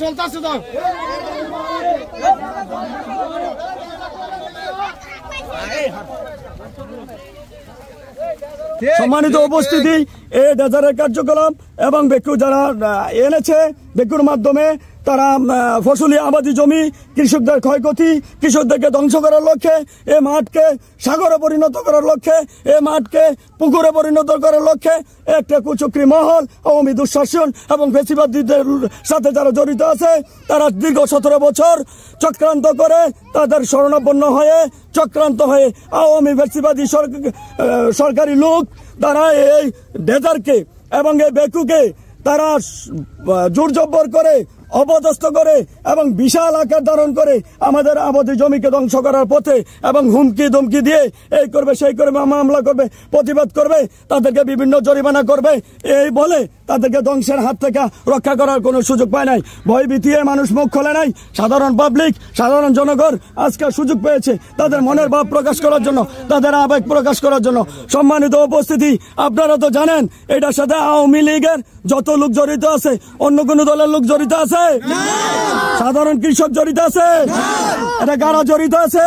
চলতেছে তো সম্মানিত উপস্থিতি, এই ডেজারের কার্যকলাপ এবং বেকু যারা এনেছে, বেকুর মাধ্যমে তারা ফসলি আবাদি জমি, কৃষকদের ক্ষয়ক্ষতি, কৃষকদেরকে ধ্বংস করার লক্ষ্যে, এই মাঠকে সাগরে পরিণত করার লক্ষ্যে, এই মাঠকে পুকুরে পরিণত করার লক্ষ্যে একটা কুচক্রী মহল, আওয়ামী দুঃশাসন এবং ফ্যাসিবাদীদের সাথে যারা জড়িত আছে, তারা দীর্ঘ 17 বছর চক্রান্ত করে তাদের শরণাপন্ন হয়ে চক্রান্ত হয়ে আওয়ামী ফ্যাসিবাদী সরকারি লোক তারা এই ডেজারকে এবং এই বেকুকে তারা জোর জব্বর করে, অপদস্থ করে এবং বিশাল আকার ধারণ করে আমাদের আবাদি জমিকে ধ্বংস করার পথে এবং হুমকি ধমকি দিয়ে এই করবে সেই করবে, মামলা করবে, প্রতিবাদ করবে, তাদেরকে বিভিন্ন জরিমানা করবে, এই বলে তাদেরকে ধ্বংসের হাত থেকে রক্ষা করার কোনো সুযোগ পায় নাই। ভয় ভীতিয়ে মানুষ মুখ খোলে নাই। সাধারণ পাবলিক, সাধারণ জনগণ আজকে সুযোগ পেয়েছে তাদের মনের ভাব প্রকাশ করার জন্য, তাদের আবেগ প্রকাশ করার জন্য। সম্মানিত উপস্থিতি, আপনারা তো জানেন এটার সাথে আওয়ামী লীগের যত লোক জড়িত আছে, অন্য কোন দলের লোক জড়িত আছে? সাধারণ কৃষক জড়িত আছে? এটা কারা জড়িত আছে?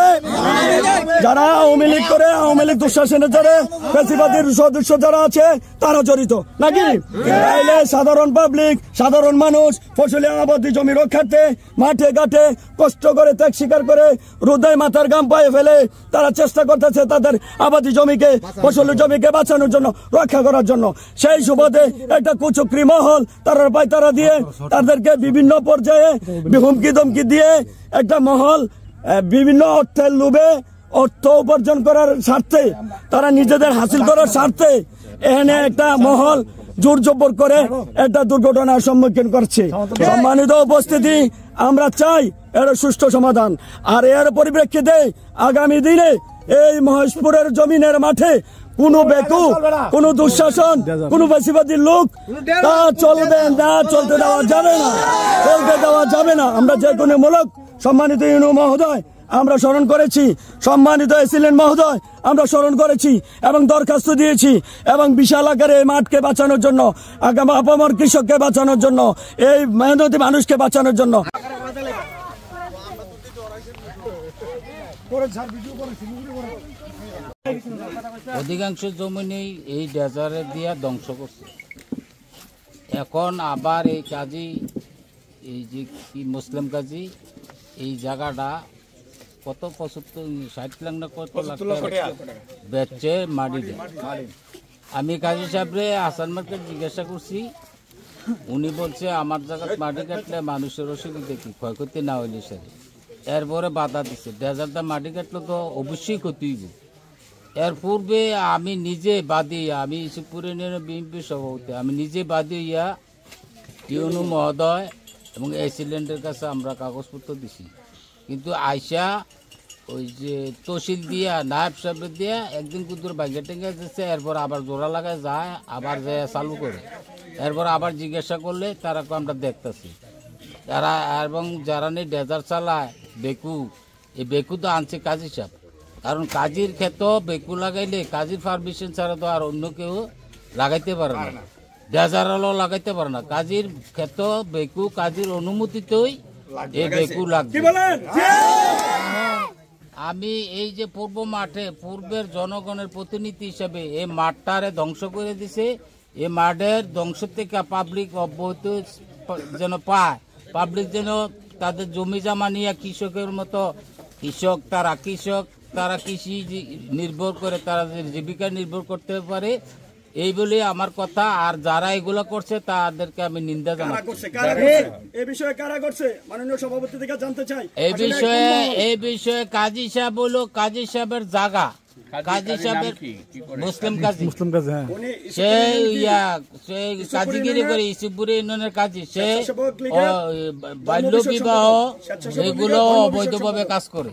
যারা আওয়ামী লীগ করে, আওয়ামী লীগ দুঃশাসনের যারা ফ্যাসিবাদীর সদস্য যারা আছে তারা জড়িত নাকি? তাইলে সাধারণ পাবলিক, সাধারণ মানুষ ফসলি আবাদি জমি রক্ষার্থে মাঠে ঘাটে কষ্ট করে, ত্যাগ স্বীকার করে, রোদে মাথার ঘাম পায়ে ফেলে তারা চেষ্টা করতেছে তাদের আবাদি জমিকে, ফসলি জমিকে বাঁচানোর জন্য, রক্ষা করার জন্য। সেই সুবাদে একটা কুচক্রী মহল তারা পায়তারা দিয়ে তাদেরকে বিভিন্ন পর্যায়ে হুমকি ধমকি দিয়ে একটা মহল বিভিন্ন অর্থের লোভে, অর্থ উপার্জন করার স্বার্থে, তারা নিজেদের হাসিল করার স্বার্থে এখানে একটা মহল জোর জবর করে একটা দুর্ঘটনার সম্মুখীন করছে। সম্মানিত উপস্থিতি, আমরা চাই এর সুষ্ঠু সমাধান। আর এর পরিপ্রেক্ষিতে আগামী দিনে এই মহেশপুরের জমিনের মাঠে কোন বেকু, কোন দুঃশাসন, কোন ফ্যাসিবাদী লোক তা চলবে না, চলতে দেওয়া যাবে না, চলতে দেওয়া যাবে না। আমরা যে কোনো মূলক সম্মানিত ইউনু মহোদয় আমরা স্মরণ করেছি, সম্মানিত এসিলেন মহোদয় আমরা স্মরণ করেছি এবং দরখাস্ত দিয়েছি এবং বিশাল আকারে এই মাঠকে বাঁচানোর জন্য, আগামী আপামর কৃষককে বাঁচানোর জন্য, এই মেহনতি মানুষকে বাঁচানোর জন্য। অধিকাংশ জমি এই ডেজারে দিয়া ধ্বংস করছে। এখন আবার এই কাজী, এই যে কি মুসলিম কাজী, এই জায়গাটা কত 60 লাখ না কত লাখ বেচছে মাটি। আমি কাজী সাহেবরে আসান মার্কেট জিজ্ঞাসা করছি, উনি বলছে আমার জায়গায় মাটি কাটলে মানুষের অসুবিধা কি, ক্ষয়ক্ষতি না হইলে সাথে। এরপরে বাধা দিচ্ছে, ডেজারটা মাটি কাটলে তো অবশ্যই ক্ষতি হইব। এর পূর্বে আমি নিজে বাদী, আমি ইসুপুর ইউনিয়নের বিএনপি সভাপতি, আমি নিজে বাদী ইয়া ইউনু মহোদয় এবং এসিলেন্টের কাছে আমরা কাগজপত্র দিছি। কিন্তু আইসা ওই যে তহসিল দিয়া, নায়ব সাহেবের দিয়া একদিন কুদুর বাইকে টেঙ্গে যাচ্ছে, এরপর আবার জোড়া লাগায় যায়, আবার যায় চালু করে, এরপর আবার জিজ্ঞাসা করলে তারা আমরা দেখতেছি। তারা এবং যারা নিয়ে ডেজার চালায় বেকু, এই বেকু তো আনছে কাজী সাহেব, কারণ কাজীর ক্ষেত বেকু লাগাইলে কাজীর পারমিশন ছাড়া তো আর অন্য কেউ লাগাইতে পারে না, ডেজারও লাগাইতে পারে না। কাজীর ক্ষেত বেকু কাজীর অনুমতিতেই এই বেকু লাগবে। আমি এই যে পূর্ব মাঠে পূর্বের জনগণের প্রতিনিধি হিসেবে এই মাঠটারে ধ্বংস করে দিছে। এই মাঠের ধ্বংস থেকে পাবলিক অব্যাহতি যেন পায়, পাবলিক যেন তাদের জমি জমা নিয়ে কৃষকের মতো, কৃষক তারা কৃষি নির্ভর করে, তারা জীবিকা নির্ভর করতে পারে, এই বলে আমার কথা। আর যারা এগুলো করছে তাদেরকে আমি নিন্দা জানাচ্ছি। এই বিষয়ে কারা করছে মাননীয় সভাপতি থেকে জানতে চাই। এই বিষয়ে কাজী সাহেব হলো, কাজী সাহেবের জায়গা, কাজী সাহেবের মুসলিম কাজী, সে কাজীগিরি করে ইসুপুর ইউনিয়নের কাজী, সে বাল্য বিবাহ এগুলো অবৈধভাবে কাজ করে,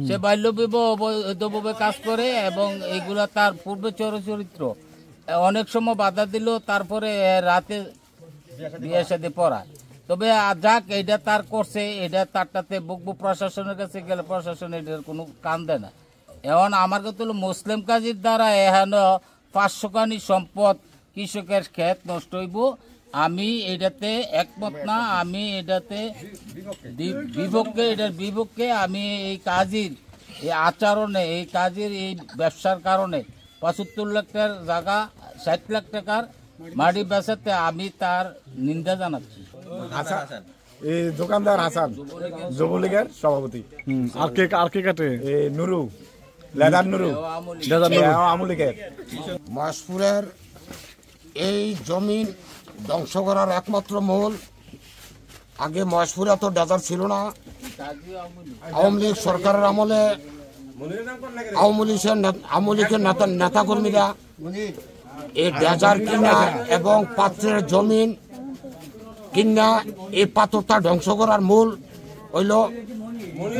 সে বাল্য বিবাহ অবৈধভাবে কাজ করে এবং এগুলা তার পূর্বে চরিত্র অনেক সময় বাধা দিল, তারপরে রাতে বিয়ে সাথে পড়ায়। তো তবে যাক এটা তার করছে, এটা তারটাতে বুকবুক প্রশাসনের কাছে গেলে প্রশাসন এটার কোনো কান দেয় না। এখন আমার কথা হলো মুসলিম কাজীর দ্বারা এখানে 500 কানি সম্পদ কৃষকের ক্ষেত নষ্ট হইব, আমি এটাতে একমত না। আমি এটাতে এটার বিপক্ষে। আমি এই কাজীর এই আচরণে, এই কাজীর এই ব্যবসার কারণে 75 লাখ টাকার জায়গা 60 লাখ টাকার মাটি বেচাতে আমি তার নিন্দা জানাচ্ছি। এই দোকানদার হাসান, যুবলীগের সভাপতি। আর কে কাটে? এই নুরু, লেদার নুরু, আমলিগের। মহেশপুরের এই জমিন ধ্বংস করার একমাত্র মূল, আগে মহেশপুরে তো ডেজার্ট ছিল না। আওয়ামী লীগ সরকারের আমলে আওয়ামী লীগের নেতাকর্মীরা এই ডেজার্ট কিনা এবং পাত্রের জমিন কিনা এই পাথরটা ধ্বংস করার মূল হইল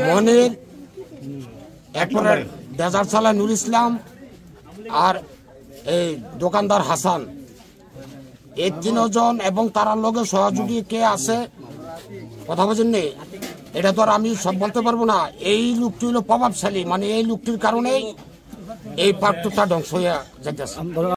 মনির, এরপরে ডেজার্ট চালায় নুর ইসলাম আর এই দোকানদার হাসান। এই 3 জন এবং তার লগে সহযোগী কে আছে কথা বলছেন নেই, এটা তো আর আমি সব বলতে পারবো না। এই লোকটি হলো প্রভাবশালী, মানে এই লোকটির কারণেই এই পাথরটা ধ্বংস হয়ে যাইতেছে।